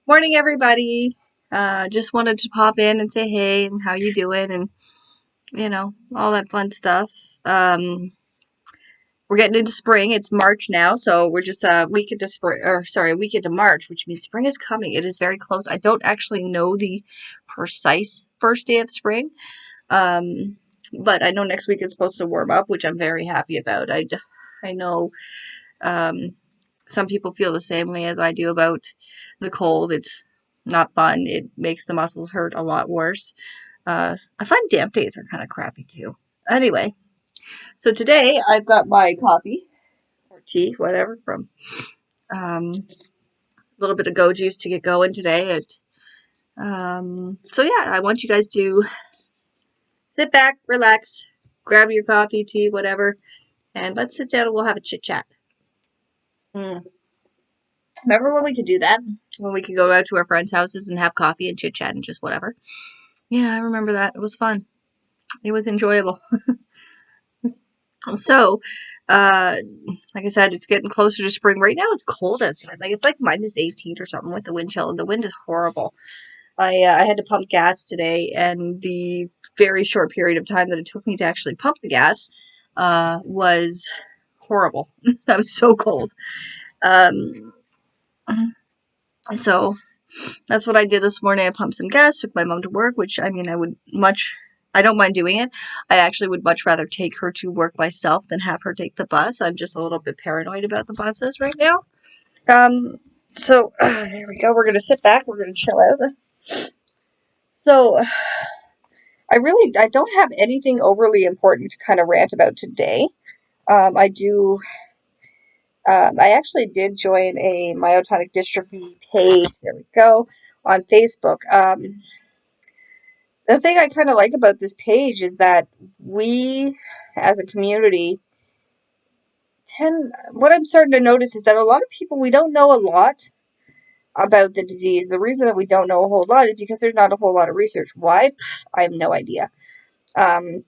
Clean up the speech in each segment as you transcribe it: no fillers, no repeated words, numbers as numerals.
Morning, everybody. Just wanted to pop in and say hey and how you doing and all that fun stuff. We're getting into spring. It's March now, so we're just a week into spring, or sorry, a week into March, which means spring is coming. It is very close. I don't actually know the precise first day of spring, but I know next week it's supposed to warm up, which I'm very happy about. I know um, some people feel the same way as I do about the cold. It's not fun. It makes the muscles hurt a lot worse. I find damp days are kind of crappy too. Anyway, so today I've got my coffee or tea, whatever, from a little bit of go juice to get going today. So yeah, I want you guys to sit back, relax, grab your coffee, tea, whatever, and let's sit down and we'll have a chit chat. Remember when we could do that? When we could go out to our friends' houses and have coffee and chit chat and just whatever. Yeah, I remember that. It was fun. It was enjoyable. So, uh, like I said, it's getting closer to spring. Right now, it's cold outside. Like it's like -18 or something with the wind chill, and the wind is horrible. I had to pump gas today, and the very short period of time that it took me to actually pump the gas was horrible. That was so cold. Um, so that's what I did this morning. I pumped some gas, took my mom to work, which I mean, I don't mind doing it. I actually would much rather take her to work myself than have her take the bus. I'm just a little bit paranoid about the buses right now. So there we go. We're going to sit back. We're going to chill out. So I don't have anything overly important to kind of rant about today. I do, I actually did join a myotonic dystrophy page. There we go. On Facebook. The thing I kind of like about this page is that we, as a community, what I'm starting to notice is that a lot of people, we don't know a lot about the disease. The reason that we don't know a whole lot is because there's not a whole lot of research. Why? I have no idea. Um,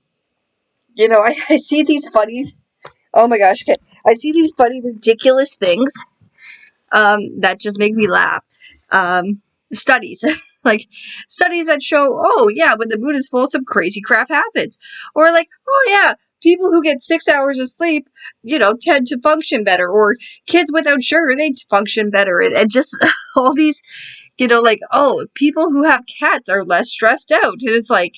I see these funny, oh my gosh, I see these funny, ridiculous things that just make me laugh. Studies. Like studies that show, oh yeah, when the moon is full, some crazy crap happens. Or like, oh yeah, people who get 6 hours of sleep, tend to function better. Or kids without sugar, they function better. And just all these, like, oh, people who have cats are less stressed out. And it's like,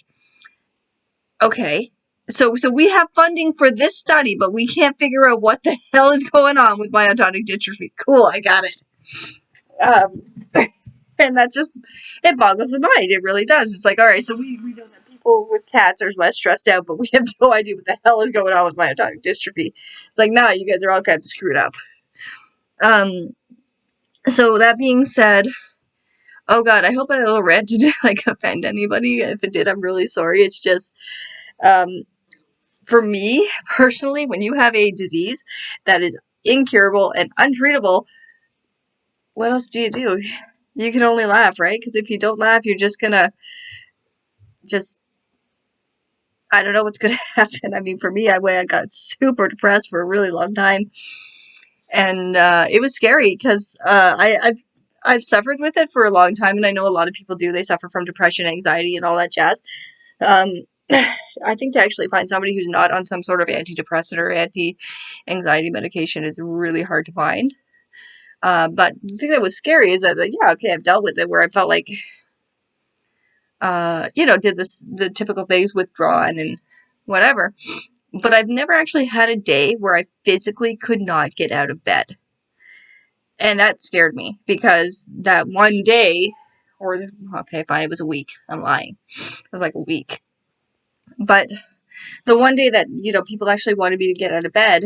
okay. So we have funding for this study, but we can't figure out what the hell is going on with myotonic dystrophy. Cool, I got it. Um, and that just, it boggles the mind. It really does. It's like, all right, so we know that people with cats are less stressed out, but we have no idea what the hell is going on with myotonic dystrophy. It's like, nah, you guys are all kinds of screwed up. So that being said, oh god, I hope I little rant didn't like offend anybody. If it did, I'm really sorry. It's just, um, for me personally, when you have a disease that is incurable and untreatable, what else do? You can only laugh, right? Because if you don't laugh, you're just gonna just, I don't know what's gonna happen. I mean, for me, I got super depressed for a really long time, and it was scary because I've suffered with it for a long time, and I know a lot of people do. They suffer from depression, anxiety, and all that jazz. Um, I think to actually find somebody who's not on some sort of antidepressant or anti-anxiety medication is really hard to find. But the thing that was scary is that, like, yeah, okay, I've dealt with it where I felt like, did the typical things, withdrawn and whatever. But I've never actually had a day where I physically could not get out of bed. And that scared me because that one day, okay, fine, it was a week. I'm lying. It was like a week. But the one day that, people actually wanted me to get out of bed,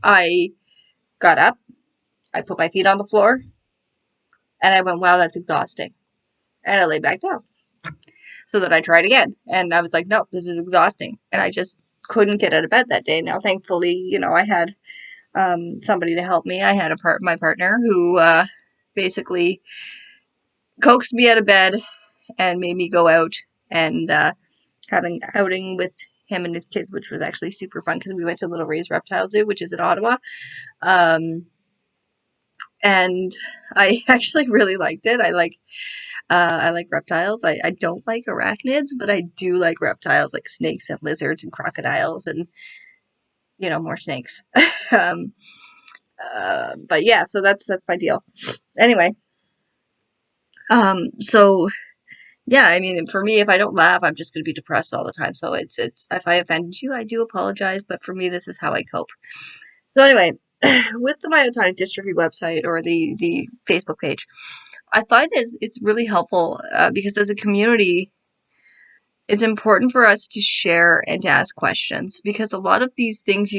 I got up, I put my feet on the floor, and I went, wow, that's exhausting. And I lay back down. So then I tried again. And I was like, nope, this is exhausting. And I just couldn't get out of bed that day. Now, thankfully, I had somebody to help me. I had my partner who basically coaxed me out of bed and made me go out and have an outing with him and his kids, which was actually super fun because we went to Little Ray's Reptile Zoo, which is in Ottawa. and I actually really liked it. I like reptiles. I don't like arachnids, but I do like reptiles like snakes and lizards and crocodiles and, more snakes. um, but yeah, so that's my deal. Anyway, so yeah, I mean, for me, if I don't laugh, I'm just going to be depressed all the time. So it's if I offended you, I do apologize, but for me, this is how I cope. So anyway, with the Myotonic Dystrophy website or the Facebook page, I find it's really helpful because as a community, it's important for us to share and to ask questions because a lot of these things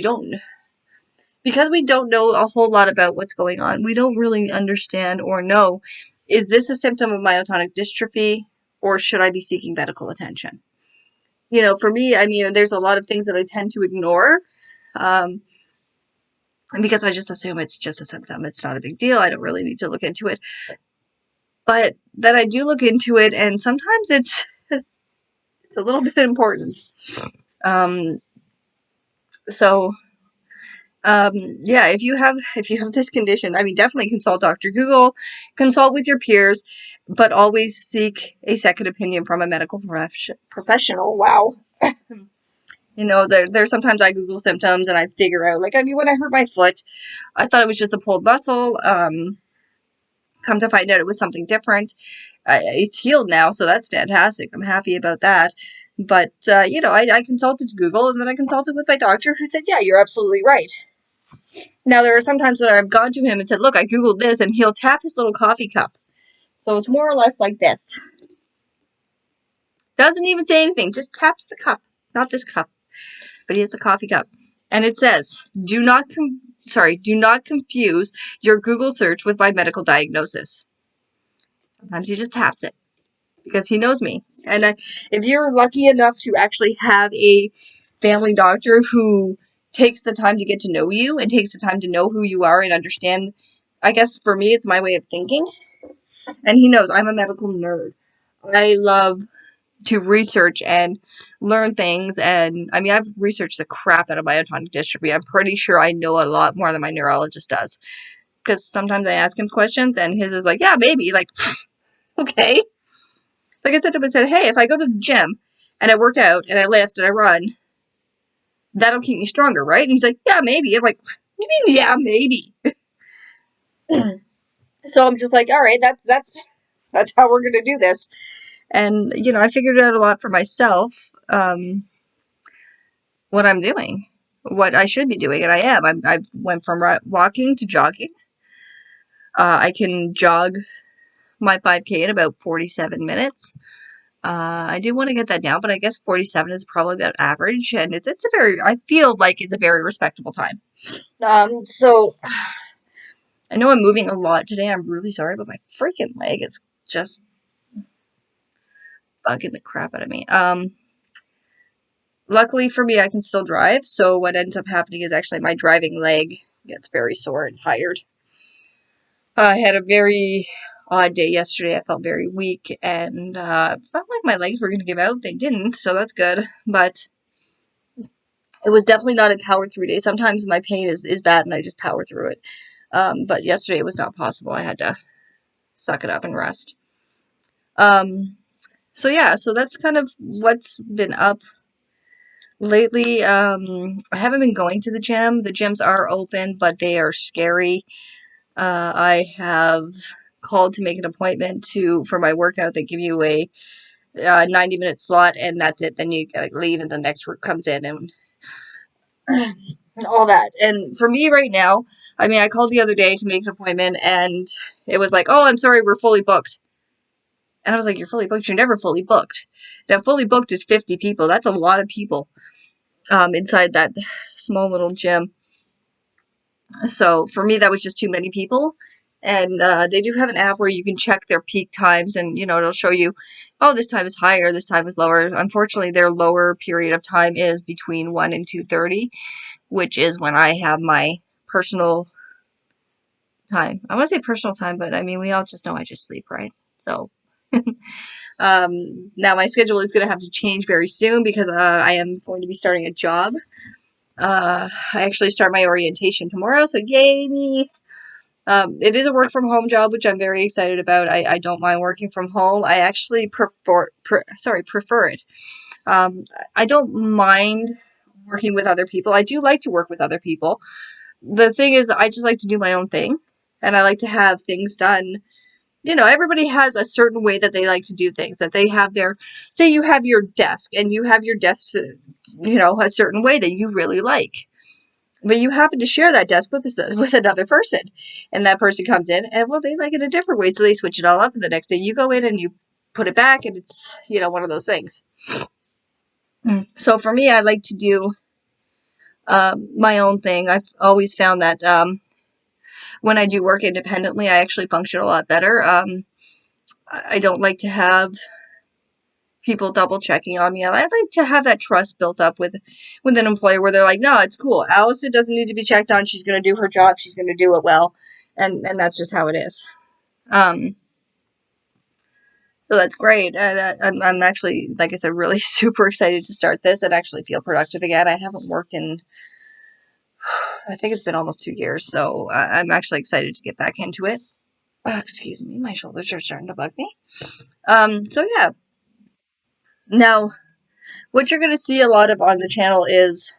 because we don't know a whole lot about what's going on, we don't really understand or know, is this a symptom of myotonic dystrophy or should I be seeking medical attention? For me, I mean, there's a lot of things that I tend to ignore because I just assume it's just a symptom. It's not a big deal. I don't really need to look into it. But then I do look into it, and sometimes it's a little bit important. So yeah, if you have this condition, I mean, definitely consult Dr. Google, consult with your peers, but always seek a second opinion from a medical professional. Wow. There's sometimes I Google symptoms and I figure out, like, I mean, when I hurt my foot, I thought it was just a pulled muscle. Come to find out it was something different. It's healed now, so that's fantastic. I'm happy about that. But, I consulted Google, and then I consulted with my doctor, who said, yeah, you're absolutely right. Now, there are some times when I've gone to him and said, look, I Googled this, and he'll tap his little coffee cup. So it's more or less like this. Doesn't even say anything, just taps the cup. Not this cup, but he has a coffee cup. And it says, do not confuse your Google search with my medical diagnosis. Sometimes he just taps it because he knows me. And if you're lucky enough to actually have a family doctor who takes the time to get to know you and takes the time to know who you are and understand, I guess for me, it's my way of thinking. And he knows I'm a medical nerd. I love to research and learn things. And I mean, I've researched the crap out of myotonic dystrophy. I'm pretty sure I know a lot more than my neurologist does. Because sometimes I ask him questions and his is like, yeah, maybe. Like, okay. Like I said to him, I said, hey, if I go to the gym and I work out and I lift and I run, that'll keep me stronger, right? And he's like, yeah, maybe. I'm like, what do you mean, yeah, maybe? So I'm just like, all right, that's how we're gonna do this. And I figured out a lot for myself, what I'm doing, what I should be doing, and I am. I went from walking to jogging. I can jog my 5K in about 47 minutes. I do want to get that down, but I guess 47 is probably about average, and I feel like it's a very respectable time. So I know I'm moving a lot today. I'm really sorry, but my freaking leg is just bugging the crap out of me. Luckily for me, I can still drive, so what ends up happening is actually my driving leg gets very sore and tired. I had a very odd day yesterday. I felt very weak and felt like my legs were going to give out. They didn't, so that's good. But it was definitely not a power through day. Sometimes my pain is bad and I just power through it. But yesterday it was not possible. I had to suck it up and rest. So yeah, so that's kind of what's been up lately. I haven't been going to the gym. The gyms are open, but they are scary. I have called to make an appointment for my workout. They give you a 90-minute slot, and that's it. Then you gotta leave, and the next group comes in, and all that. And for me right now, I mean, I called the other day to make an appointment, and it was like, oh, I'm sorry, we're fully booked. And I was like, you're fully booked? You're never fully booked. Now, fully booked is 50 people. That's a lot of people inside that small little gym. So for me, that was just too many people. And they do have an app where you can check their peak times, and it'll show you, oh, this time is higher, this time is lower. Unfortunately, their lower period of time is between 1 and 2:30, which is when I have my personal time. I want to say personal time, but I mean, we all just know I just sleep, right? So now my schedule is going to have to change very soon because I am going to be starting a job. I actually start my orientation tomorrow, so yay me. It is a work from home job, which I'm very excited about. I don't mind working from home. I actually prefer it. I don't mind working with other people. I do like to work with other people. The thing is, I just like to do my own thing, and I like to have things done. Everybody has a certain way that they like to do things, that they have say you have your desk, and you have your desk, a certain way that you really like. But you happen to share that desk with another person, and that person comes in, and well, they like it a different way, so they switch it all up, and the next day you go in and you put it back, and it's, one of those things. So for me, I like to do my own thing. I've always found that when I do work independently, I actually function a lot better. I don't like to have people double checking on me. I like to have that trust built up with an employer where they're like, no, it's cool. Allison doesn't need to be checked on. She's going to do her job. She's going to do it well. And that's just how it is. So that's great. I'm actually, like I said, really super excited to start this and actually feel productive again. I haven't worked in, I think it's been almost 2 years. So I'm actually excited to get back into it. Excuse me, my shoulders are starting to bug me. So yeah. Now, what you're going to see a lot of on the channel is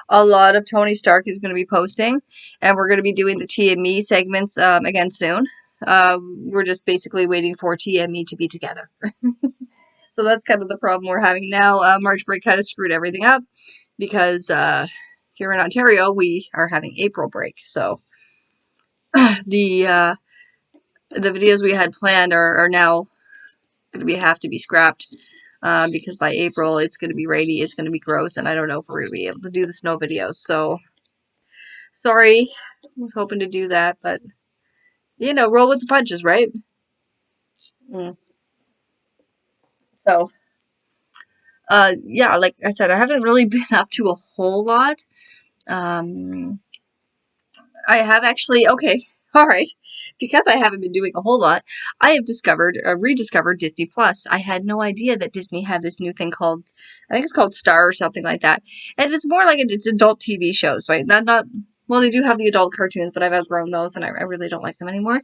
a lot of Tony Stark is going to be posting, and we're going to be doing the TME segments again soon. We're just basically waiting for TME to be together. So that's kind of the problem we're having now. March break kind of screwed everything up because here in Ontario we are having April break. So the videos we had planned are now going to have to be scrapped. Because by April it's going to be rainy, it's going to be gross, and I don't know if we're going to be able to do the snow videos. So, sorry. I was hoping to do that, but, roll with the punches, right? So, yeah, like I said, I haven't really been up to a whole lot. I have actually, okay, alright, because I haven't been doing a whole lot, I have rediscovered Disney Plus. I had no idea that Disney had this new thing called, I think it's called Star or something like that, and it's more like it's adult TV shows, right? Well, they do have the adult cartoons, but I've outgrown those, and I really don't like them anymore.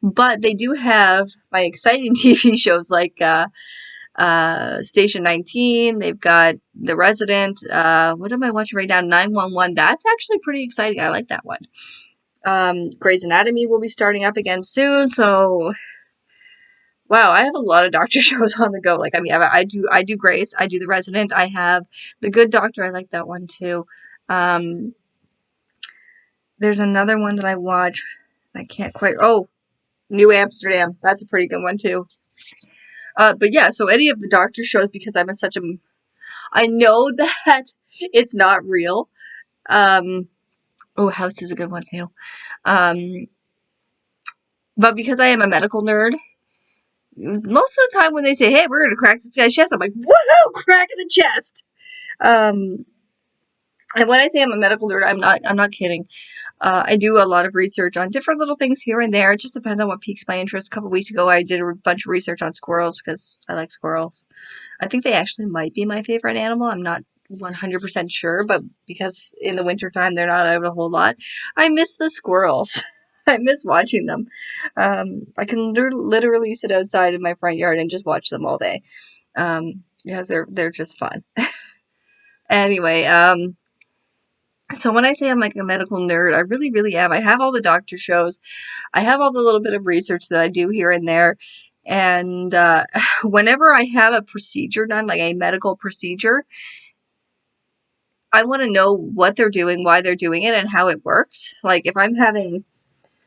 But they do have my exciting TV shows like, Station 19, they've got The Resident, what am I watching right now? 911, that's actually pretty exciting, I like that one. Grey's Anatomy will be starting up again soon, so wow, I have a lot of doctor shows on the go. Like, I mean, I do Grey's, I do The Resident, I have The Good Doctor, I like that one too. There's another one that I watch, I can't quite, New Amsterdam, that's a pretty good one too. But yeah, so any of the doctor shows, because I know that it's not real. House is a good one too. But because I am a medical nerd, most of the time when they say, hey, we're going to crack this guy's chest, I'm like, woohoo, cracking the chest. And when I say I'm a medical nerd, I'm not kidding. I do a lot of research on different little things here and there. It just depends on what piques my interest. A couple weeks ago, I did a bunch of research on squirrels because I like squirrels. I think they actually might be my favorite animal. I'm not 100% sure, but because in the wintertime they're not out a whole lot, I miss the squirrels. I miss watching them. I can literally sit outside in my front yard and just watch them all day. Because they're just fun. Anyway, so when I say I'm like a medical nerd, I really, really am. I have all the doctor shows. I have all the little bit of research that I do here and there. And whenever I have a procedure done, like a medical procedure, I want to know what they're doing, why they're doing it, and how it works. Like if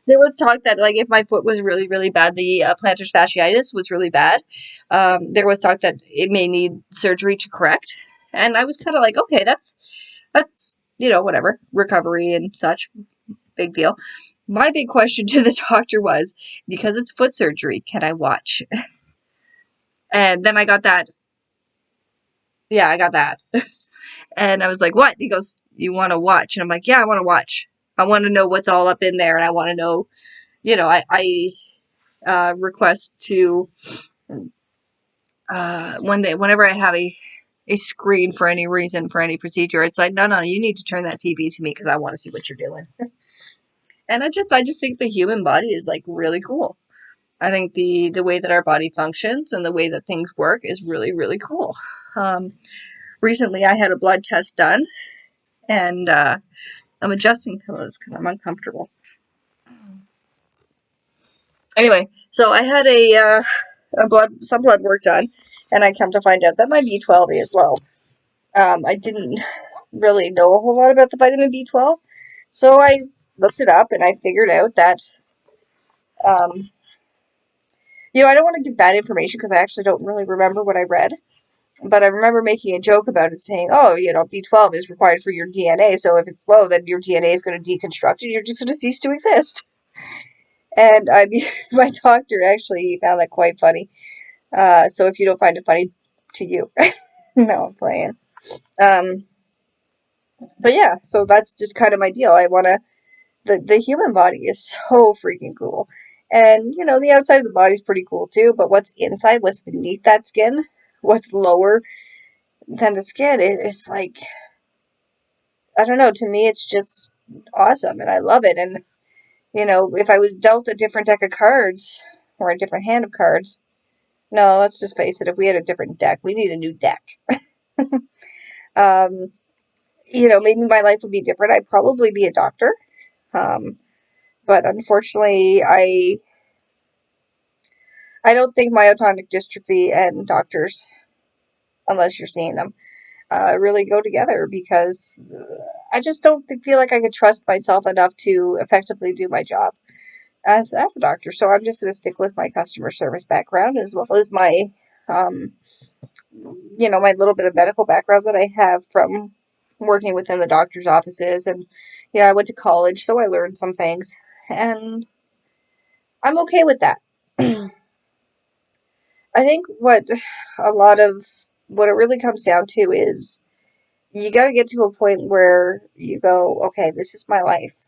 there was talk that like if my foot was really, really bad, the plantar fasciitis was really bad. There was talk that it may need surgery to correct. And I was kind of like, okay, that's, whatever, recovery and such, big deal. My big question to the doctor was, because it's foot surgery, can I watch? And then I got that. Yeah, I got that. And I was like, what? He goes, you want to watch? And I'm like, yeah, I want to watch. I want to know what's all up in there. And I want to know, I request to, whenever I have a screen for any reason, for any procedure, it's like, no, you need to turn that TV to me because I want to see what you're doing. And I just think the human body is like really cool. I think the way that our body functions and the way that things work is really, really cool. Um, Recently, I had a blood test done, and I'm adjusting pillows because I'm uncomfortable. Anyway, so I had some blood work done, and I come to find out that my B12 is low. I didn't really know a whole lot about the vitamin B12, so I looked it up and I figured out that um, I don't want to give bad information because I actually don't really remember what I read. But I remember making a joke about it, saying, "Oh, B12 is required for your DNA, so if it's low, then your DNA is going to deconstruct and you're just going to cease to exist." And my doctor actually found that quite funny. So if you don't find it funny, to you, no, I'm playing. Um, but yeah, so that's just kind of my deal. I want to. The human body is so freaking cool, and the outside of the body is pretty cool too. But what's inside, what's beneath that skin, what's lower than the skin, it's like, I don't know. To me, it's just awesome, and I love it. And if I was dealt a different deck of cards or a different hand of cards, no, let's just face it. If we had a different deck, we need a new deck. um, maybe my life would be different. I'd probably be a doctor. Um, but unfortunately, I don't think myotonic dystrophy and doctors, unless you're seeing them, really go together because I just don't feel like I could trust myself enough to effectively do my job as a doctor. So I'm just going to stick with my customer service background as well as um, my little bit of medical background that I have from working within the doctor's offices. And, I went to college, so I learned some things. And I'm okay with that. I think what it really comes down to is you got to get to a point where you go, okay, this is my life,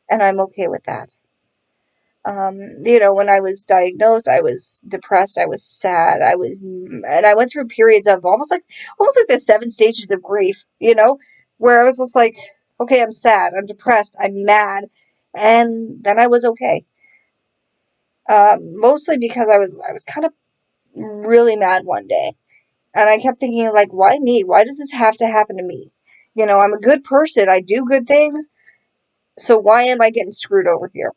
and I'm okay with that. When I was diagnosed, I was depressed, I was sad, and I went through periods of almost like the 7 stages of grief, where I was just like, okay, I'm sad, I'm depressed, I'm mad, and then I was okay. Mostly because I was kind of really mad one day. And I kept thinking, like, why me? Why does this have to happen to me? I'm a good person. I do good things. So why am I getting screwed over here?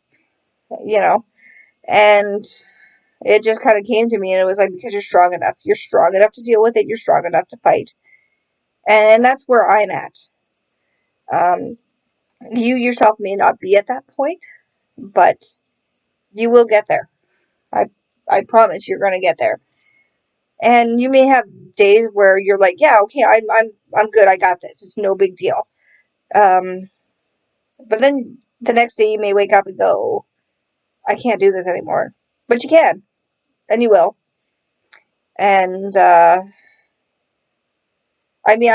You know? And it just kind of came to me, and it was like, because you're strong enough. You're strong enough to deal with it. You're strong enough to fight. And that's where I'm at. Um, you yourself may not be at that point, but you will get there. I, I promise you're going to get there. And you may have days where you're like, yeah, okay, I'm good. I got this. It's no big deal. Um, But then the next day you may wake up and go, I can't do this anymore. But you can, and you will. And I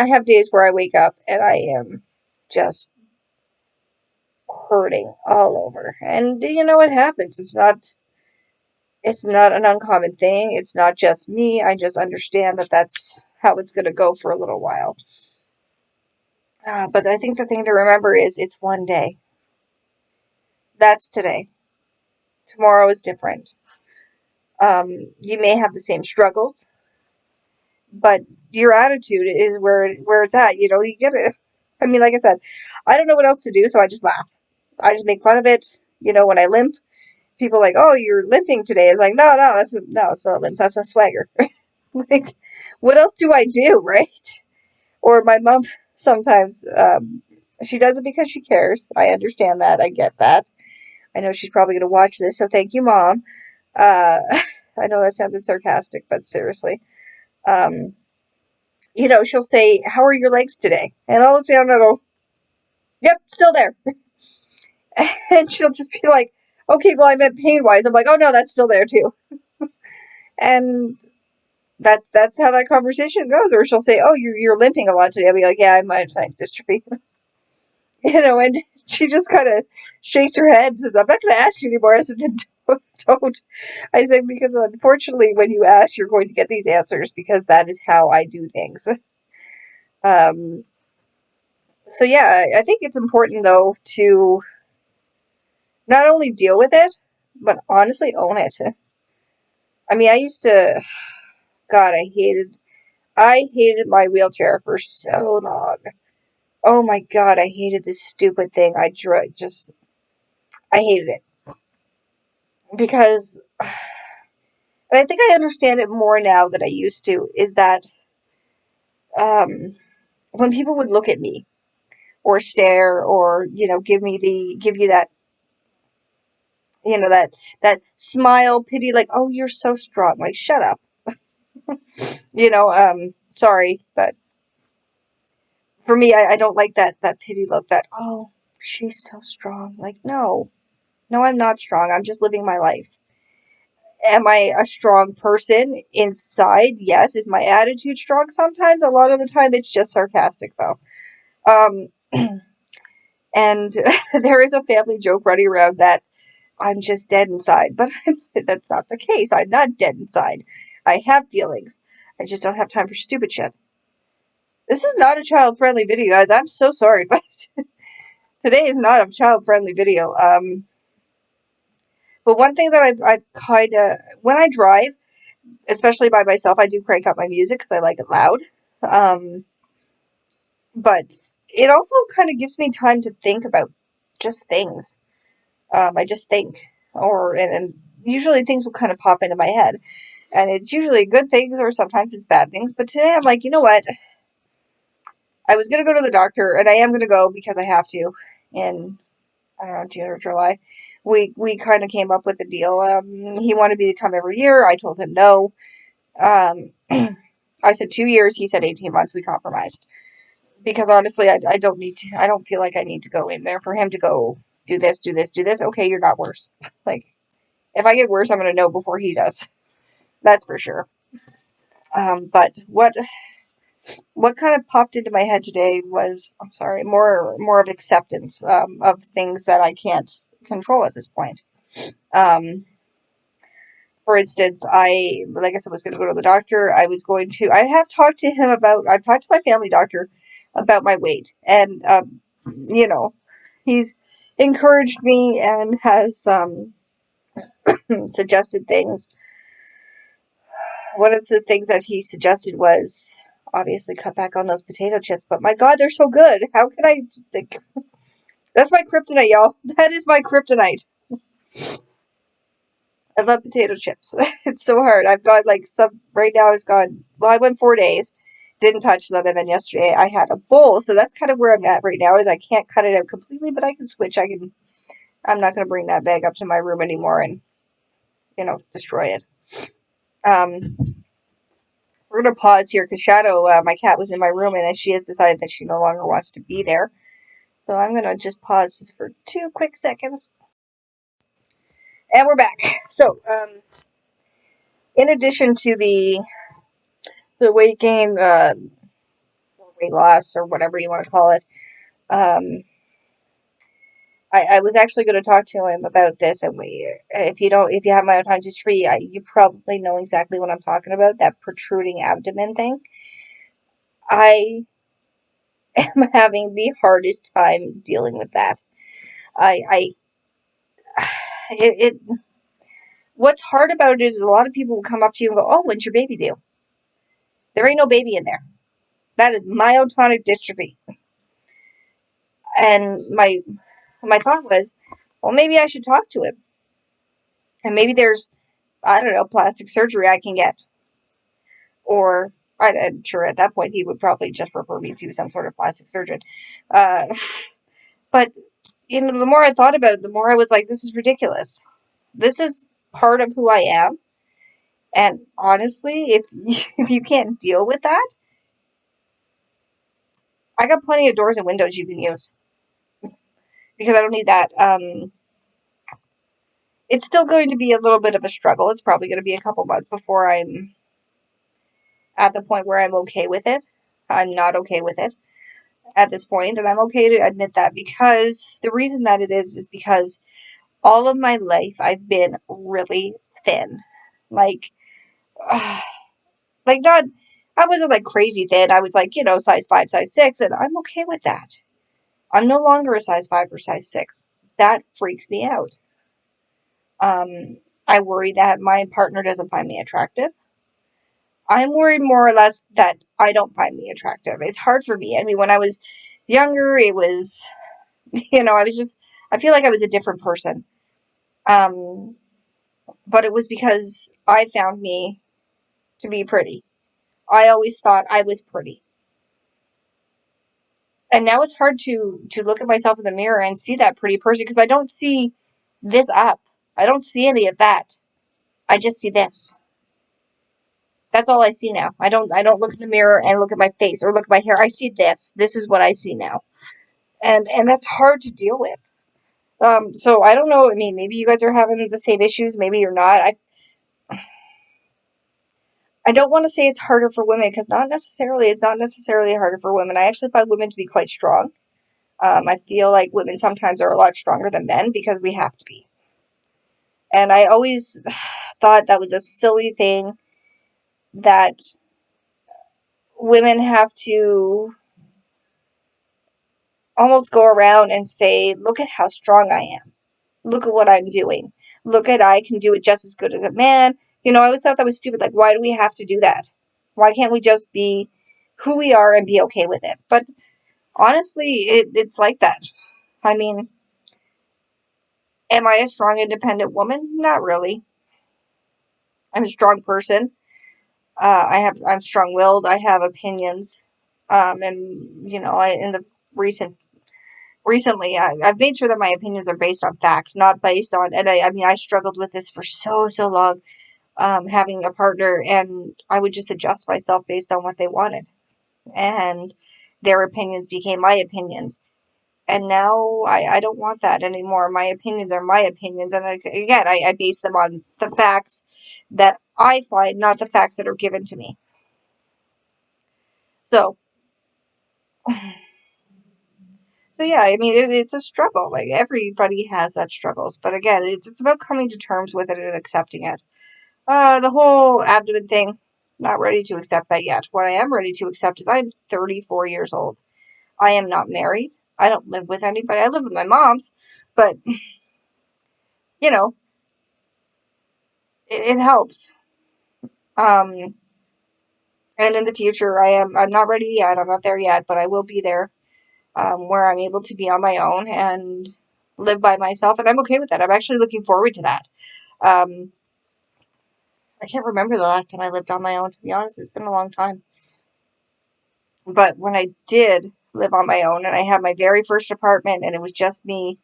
have days where I wake up and I am just hurting all over. And what happens? It's not an uncommon thing. It's not just me. I just understand that that's how it's going to go for a little while. But I think the thing to remember is it's one day. That's today. Tomorrow is different. You may have the same struggles, but your attitude is where it's at. You get it. Like I said, I don't know what else to do, so I just laugh. I just make fun of it. When I limp, people are like, "Oh, you're limping today." It's like, no, it's not a limp. That's my swagger. Like, what else do I do, right? Or my mom sometimes, she does it because she cares. I understand that. I get that. I know she's probably going to watch this, so thank you, Mom. Uh, I know that sounded sarcastic, but seriously. Um, she'll say, "How are your legs today?" And I'll look down and I'll go, "Yep, still there." And she'll just be like, "Okay, well, I meant pain wise." I'm like, "Oh no, that's still there too." And that's how that conversation goes. Or she'll say, "Oh, you're limping a lot today." I'll be like, "Yeah, I have myotonic dystrophy." And she just kind of shakes her head and says, "I'm not going to ask you anymore." I said, "Then don't." I said, because unfortunately, when you ask, you're going to get these answers because that is how I do things. Um, So yeah, I think it's important though to not only deal with it, but honestly own it. I mean, I used to, God, I hated my wheelchair for so long. Oh my God, I hated this stupid thing. I hated it because, and I think I understand it more now than I used to, is that, um, when people would look at me or stare or, give you that, that smile, pity, like, oh, you're so strong. Like, shut up. Sorry, but for me, I don't like that pity look that, oh, she's so strong. Like, no, no, I'm not strong. I'm just living my life. Am I a strong person inside? Yes. Is my attitude strong sometimes? A lot of the time, it's just sarcastic, though. Um, and there is a family joke running around that I'm just dead inside, but that's not the case. I'm not dead inside. I have feelings. I just don't have time for stupid shit. This is not a child-friendly video, guys. I'm so sorry, but today is not a child-friendly video. But one thing that I've kind of, when I drive, especially by myself, I do crank up my music because I like it loud. Um, but it also kind of gives me time to think about just things. I just think, and usually things will kind of pop into my head, and it's usually good things or sometimes it's bad things. But today I'm like, you know what? I was gonna go to the doctor, and I am gonna go because I have to. In, I don't know, June or July, we kind of came up with a deal. He wanted me to come every year. I told him no. Um, I said 2 years. He said 18 months. We compromised because honestly, I don't need to. I don't feel like I need to go in there for him to go do this, do this, do this. Okay, you're not worse. Like, if I get worse, I'm gonna know before he does. That's for sure. But what kind of popped into my head today was, I'm sorry, more of acceptance of things that I can't control at this point. Um, for instance, like I said, was going to go to the doctor. I've talked to my family doctor about my weight, and you know, he's encouraged me and has suggested things. One of the things that he suggested was obviously cut back on those potato chips, but my God, they're so good. How can I? Like, that's my kryptonite, y'all. That is my kryptonite. I love potato chips. It's so hard. I've got like some right now. I went 4 days, didn't touch them, and then yesterday I had a bowl. So that's kind of where I'm at right now. Is I can't cut it out completely, but I can switch. I'm not going to bring that bag up to my room anymore and destroy it. Um, we're gonna pause here because Shadow, my cat, was in my room, and she has decided that she no longer wants to be there. So I'm gonna just pause this for 2 quick seconds, and we're back. So, in addition to the weight gain, weight loss, or whatever you want to call it, um, I was actually going to talk to him about this, and if you have myotonic dystrophy, you probably know exactly what I'm talking about. That protruding abdomen thing. I am having the hardest time dealing with that. I it what's hard about it is a lot of people will come up to you and go, "Oh, when's your baby due?" There ain't no baby in there. That is myotonic dystrophy. And my thought was, well, maybe I should talk to him, and maybe there's, I don't know, plastic surgery I can get, or I'm sure at that point he would probably just refer me to some sort of plastic surgeon. Uh, but the more I thought about it, the more I was like, this is ridiculous. This is part of who I am. And honestly, if you can't deal with that, I got plenty of doors and windows you can use because I don't need that. It's still going to be a little bit of a struggle. It's probably going to be a couple months before I'm at the point where I'm okay with it. I'm not okay with it at this point, and I'm okay to admit that because the reason that it is because all of my life I've been really thin. Like, like not, I wasn't like crazy thin. I was like, size 5, size 6, and I'm okay with that. I'm no longer a size 5 or size 6. that freaks me out. I worry that my partner doesn't find me attractive. I'm worried more or less that I don't find me attractive. It's hard for me. I mean, when I was younger, it was, I feel like I was a different person. Um, but it was because I found me to be pretty. I always thought I was pretty. And now it's hard to look at myself in the mirror and see that pretty person because I don't see this up. I don't see any of that. I just see this. That's all I see now. I don't look in the mirror and look at my face or look at my hair. I see this. This is what I see now. And that's hard to deal with. So I don't know. I mean, maybe you guys are having the same issues. Maybe you're not. I don't want to say it's harder for women because not necessarily. It's not necessarily harder for women. I actually find women to be quite strong. I feel like women sometimes are a lot stronger than men because we have to be. And I always thought that was a silly thing that women have to almost go around and say, look at how strong I am. Look at what I'm doing. Look at I can do it just as good as a man. I always thought that was stupid. Like, why do we have to do that? Why can't we just be who we are and be okay with it? But honestly, it's like that. I mean, am I a strong, independent woman? Not really. I'm a strong person. I'm strong-willed. I have opinions. And in the recently, I've made sure that my opinions are based on facts, not based on. And I mean, I struggled with this for so long, having a partner, and I would just adjust myself based on what they wanted, and their opinions became my opinions. And now I don't want that anymore. My opinions are my opinions, and again, I base them on the facts that I find, not the facts that are given to me. So, so yeah, I mean, it's a struggle. Like everybody has that struggles, but again, it's about coming to terms with it and accepting it. The whole abdomen thing, not ready to accept that yet. What I am ready to accept is I'm 34 years old. I am not married. I don't live with anybody. I live with my mom's, but you know, it helps. Um, and in the future, I'm not ready yet. I'm not there yet, but I will be there, where I'm able to be on my own and live by myself, and I'm okay with that. I'm actually looking forward to that. Um, I can't remember the last time I lived on my own, to be honest. It's been a long time. But when I did live on my own and I had my very first apartment and it was just me,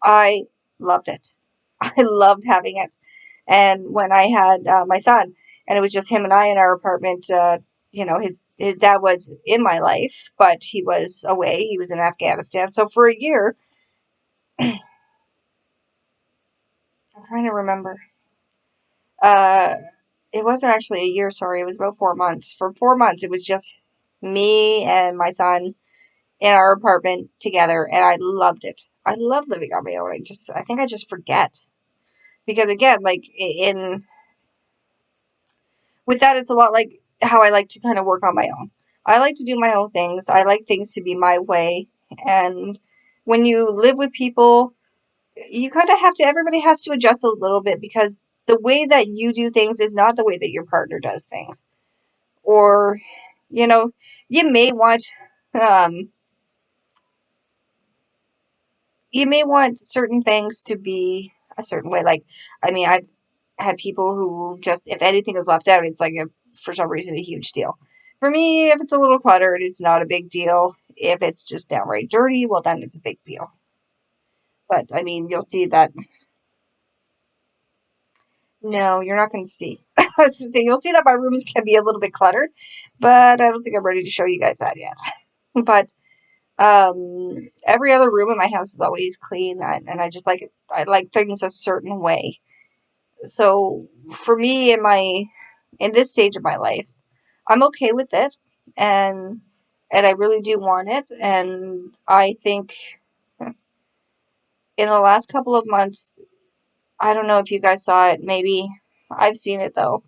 I loved it. I loved having it. And when I had my son and it was just him and I in our apartment, his dad was in my life, but he was away. He was in Afghanistan. So for a year, I'm trying to remember. Uh, it wasn't actually a year, sorry. It was about 4 months. For 4 months, it was just me and my son in our apartment together, and I loved it. I love living on my own. I think I just forget because again, like in with that, it's a lot like how I like to kind of work on my own. I like to do my own things. I like things to be my way, and when you live with people, you kind of have to. Everybody has to adjust a little bit because the way that you do things is not the way that your partner does things, or you know, you may want. Um, you may want certain things to be a certain way. Like, I mean, I've had people who just, if anything is left out, it's like for some reason, a huge deal. For me, if it's a little cluttered, it's not a big deal. If it's just downright dirty, well, then it's a big deal. But I mean, you'll see that. No, you're not going to see. I was going to say, you'll see that my rooms can be a little bit cluttered, but I don't think I'm ready to show you guys that yet. But every other room in my house is always clean, and I just like it. I like things a certain way. So for me, in this stage of my life, I'm okay with it, and I really do want it. And I think in the last couple of months, I don't know if you guys saw it. Maybe I've seen it though.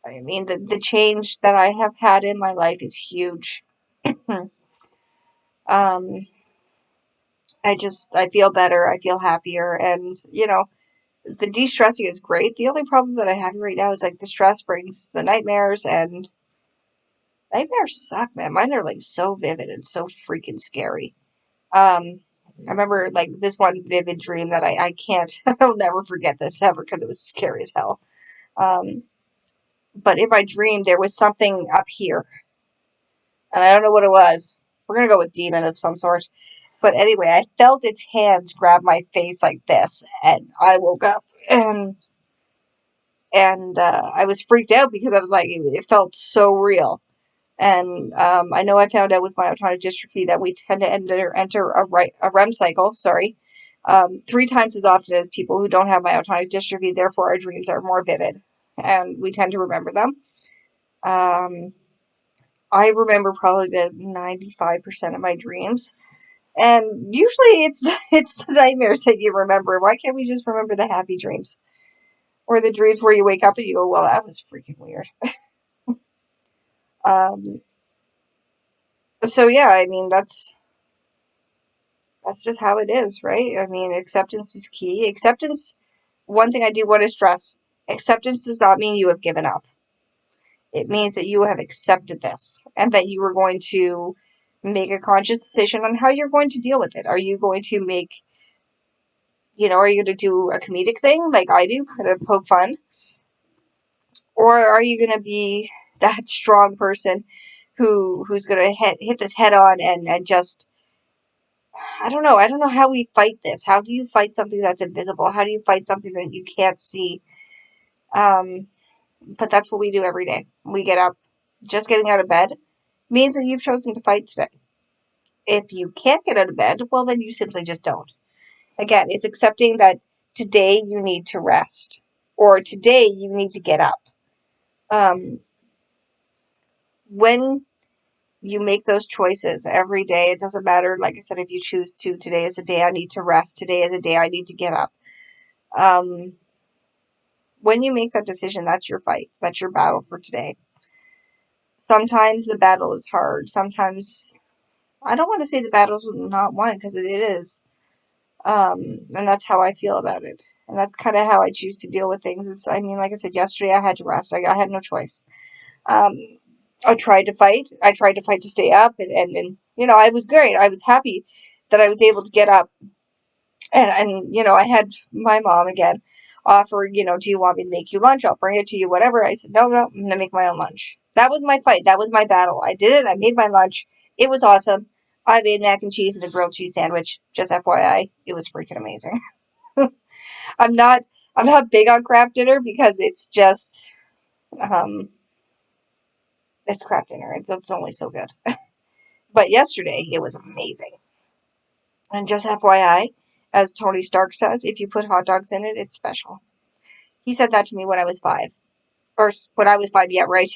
I mean, the change that I have had in my life is huge. um, I feel better. I feel happier. And, the de-stressing is great. The only problem that I have right now is like the stress brings the nightmares, and nightmares suck, man. Mine are like so vivid and so freaking scary. I remember like this one vivid dream that I can't, I'll never forget this ever because it was scary as hell. Um, but in my dream, there was something up here, and I don't know what it was. We're gonna go with demon of some sort. But anyway, I felt its hands grab my face like this, and I woke up, and I was freaked out because I was like, it felt so real. And I know I found out with myotonic dystrophy that we tend to enter a REM cycle, 3 times as often as people who don't have myotonic dystrophy. Therefore, our dreams are more vivid, and we tend to remember them. Um, I remember probably about 95% of my dreams, and usually it's the nightmares that you remember. Why can't we just remember the happy dreams? Or the dreams where you wake up and you go, well, that was freaking weird. Um, so yeah, I mean, that's just how it is, right? I mean, acceptance is key. Acceptance, one thing I do want to stress, acceptance does not mean you have given up. It means that you have accepted this and that you are going to make a conscious decision on how you're going to deal with it. Are you going to are you going to do a comedic thing like I do, kind of poke fun? Or are you going to be that strong person who's going to hit this head on and just, I don't know. I don't know how we fight this. How do you fight something that's invisible? How do you fight something that you can't see? Um, but that's what we do every day. We get up. Just getting out of bed means that you've chosen to fight today. If you can't get out of bed, well, then you simply just don't. Again, it's accepting that today you need to rest, or today you need to get up. When you make those choices every day, it doesn't matter, like I said, if you choose to, today is a day I need to rest, today is a day I need to get up. When you make that decision, that's your fight. That's your battle for today. Sometimes the battle is hard. Sometimes, I don't want to say the battle's not won, because it is. And that's how I feel about it. And that's kind of how I choose to deal with things. I mean, like I said, yesterday I had to rest. I had no choice. Um, I tried to fight. I tried to fight to stay up, and I was great. I was happy that I was able to get up. And I had my mom again offer, do you want me to make you lunch? I'll bring it to you, whatever. I said, no, I'm going to make my own lunch. That was my fight. That was my battle. I did it. I made my lunch. It was awesome. I made mac and cheese and a grilled cheese sandwich. Just FYI, it was freaking amazing. I'm not I'm not big on craft dinner because it's just um it's craft dinner. It's only so good. But yesterday it was amazing. And just FYI, as Tony Stark says, if you put hot dogs in it, it's special. He said that to me when I was 5. Or when I was 5, yeah, right.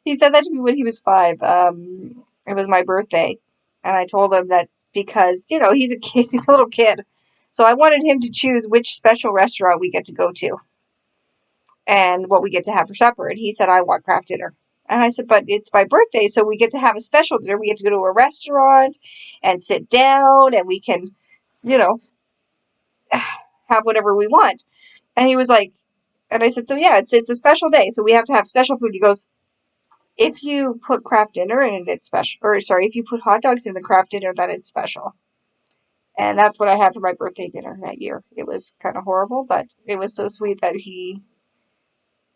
He said that to me when he was 5. It was my birthday. And I told him that because, he's a kid, he's a little kid. So I wanted him to choose which special restaurant we get to go to and what we get to have for supper. And he said, I want craft dinner. And I said, but it's my birthday, so we get to have a special dinner. We get to go to a restaurant and sit down, and we can, you know, have whatever we want. And he was like, and I said, so yeah, it's a special day, so we have to have special food. He goes, if you put craft dinner in it, it's special. Or sorry, if you put hot dogs in the craft dinner, then it's special. And that's what I had for my birthday dinner that year. It was kind of horrible, but it was so sweet that he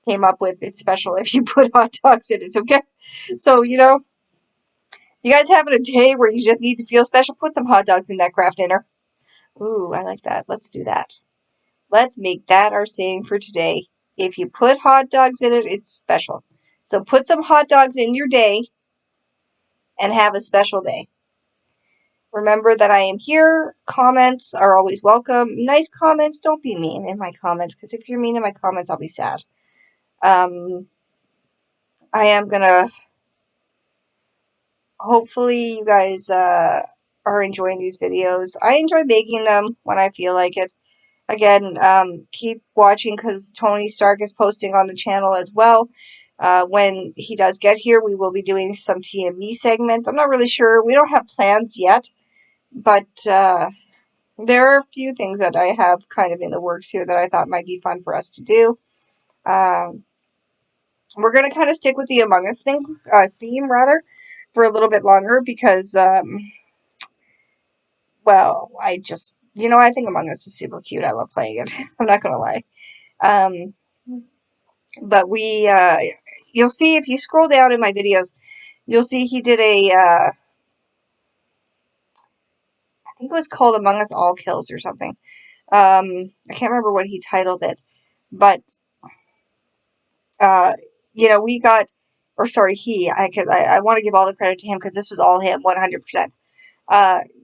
came up with it's special if you put hot dogs in it. Okay. So, you guys having a day where you just need to feel special, put some hot dogs in that craft dinner. Ooh, I like that. Let's do that. Let's make that our saying for today. If you put hot dogs in it, it's special. So put some hot dogs in your day and have a special day. Remember that I am here. Comments are always welcome. Nice comments. Don't be mean in my comments, because if you're mean in my comments, I'll be sad. I am going to, hopefully you guys are enjoying these videos. I enjoy making them when I feel like it. Again, keep watching because Tony Stark is posting on the channel as well. When he does get here, we will be doing some TME segments. I'm not really sure. We don't have plans yet, but there are a few things that I have kind of in the works here that I thought might be fun for us to do. Um, we're going to kind of stick with the Among Us theme rather for a little bit longer because, well, I think Among Us is super cute. I love playing it. I'm not going to lie. Um, but you'll see if you scroll down in my videos, you'll see he did I think it was called Among Us All Kills or something. I can't remember what he titled it, but uh, we got, or sorry, I want to give all the credit to him because this was all him, 100%.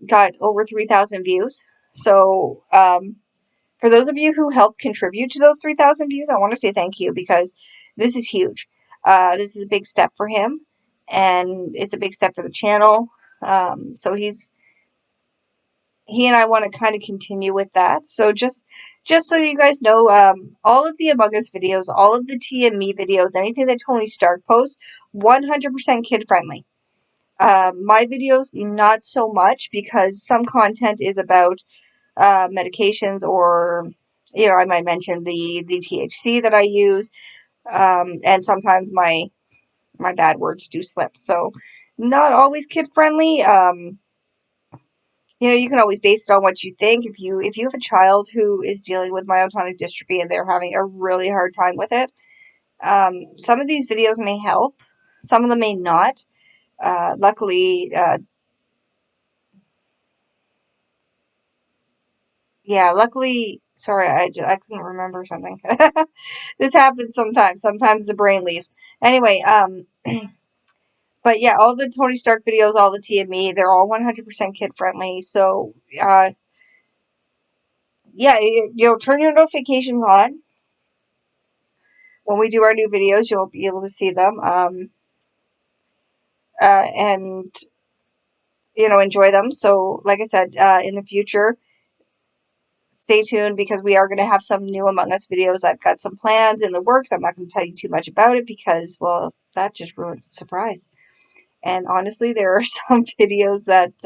Got over 3,000 views. So, for those of you who helped contribute to those 3,000 views, I want to say thank you because this is huge. This is a big step for him, and it's a big step for the channel. So he and I want to kind of continue with that. So just so you guys know, all of the Among Us videos, all of the T and Me videos, anything that Tony Stark posts, 100% kid friendly. My videos, not so much because some content is about medications or, I might mention the THC that I use, and sometimes my bad words do slip. So not always kid friendly. You can always base it on what you think. If you have a child who is dealing with myotonic dystrophy and they're having a really hard time with it, some of these videos may help. Some of them may not. Luckily, sorry, I couldn't remember something. This happens sometimes. Sometimes the brain leaves. Anyway, but yeah, all the Tony Stark videos, all the T and Me, they're all 100% kid friendly. So, yeah, turn your notifications on. When we do our new videos, you'll be able to see them, and, enjoy them. So, like I said, in the future, stay tuned because we are going to have some new Among Us videos. I've got some plans in the works. I'm not going to tell you too much about it because, well, that just ruins the surprise. And honestly, there are some videos that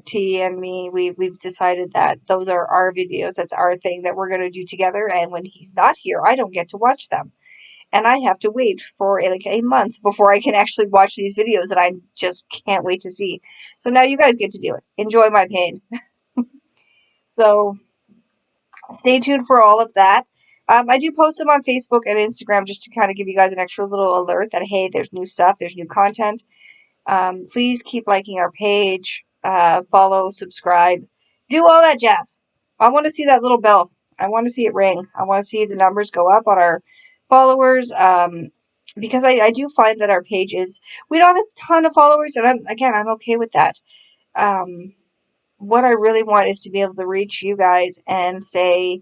T and me, we've decided that those are our videos. That's our thing that we're going to do together. And when he's not here, I don't get to watch them. And I have to wait for like a month before I can actually watch these videos that I just can't wait to see. So now you guys get to do it. Enjoy my pain. So stay tuned for all of that. I do post them on Facebook and Instagram just to kind of give you guys an extra little alert that, hey, there's new stuff, there's new content. Please keep liking our page, follow, subscribe, do all that jazz. I want to see that little bell. I want to see it ring. I want to see the numbers go up on our followers. Because I do find that our page we don't have a ton of followers, and I'm okay with that. What I really want is to be able to reach you guys and say,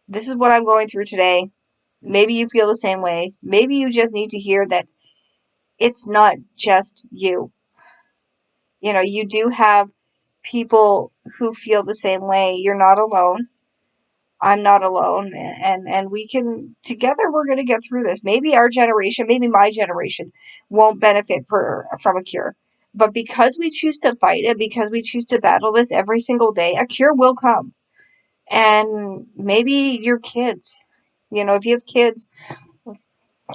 this is what I'm going through today. Maybe you feel the same way. Maybe you just need to hear that it's not just you. You do have people who feel the same way. You're not alone. I'm not alone. And we can, together, we're going to get through this. Maybe our generation, maybe my generation won't benefit from a cure. But because we choose to fight it, because we choose to battle this every single day, a cure will come. And maybe your kids, if you have kids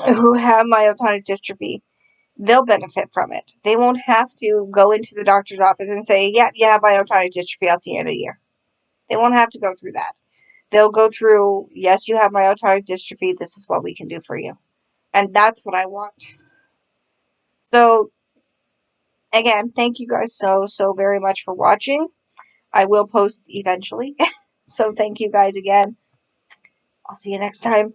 who have myotonic dystrophy, they'll benefit from it. They won't have to go into the doctor's office and say, yeah, you have myotonic dystrophy, I'll see you in a year. They won't have to go through that. They'll go through, yes, you have myotonic dystrophy, this is what we can do for you. And that's what I want. So, again, thank you guys so very much for watching. I will post eventually. So thank you guys again. I'll see you next time.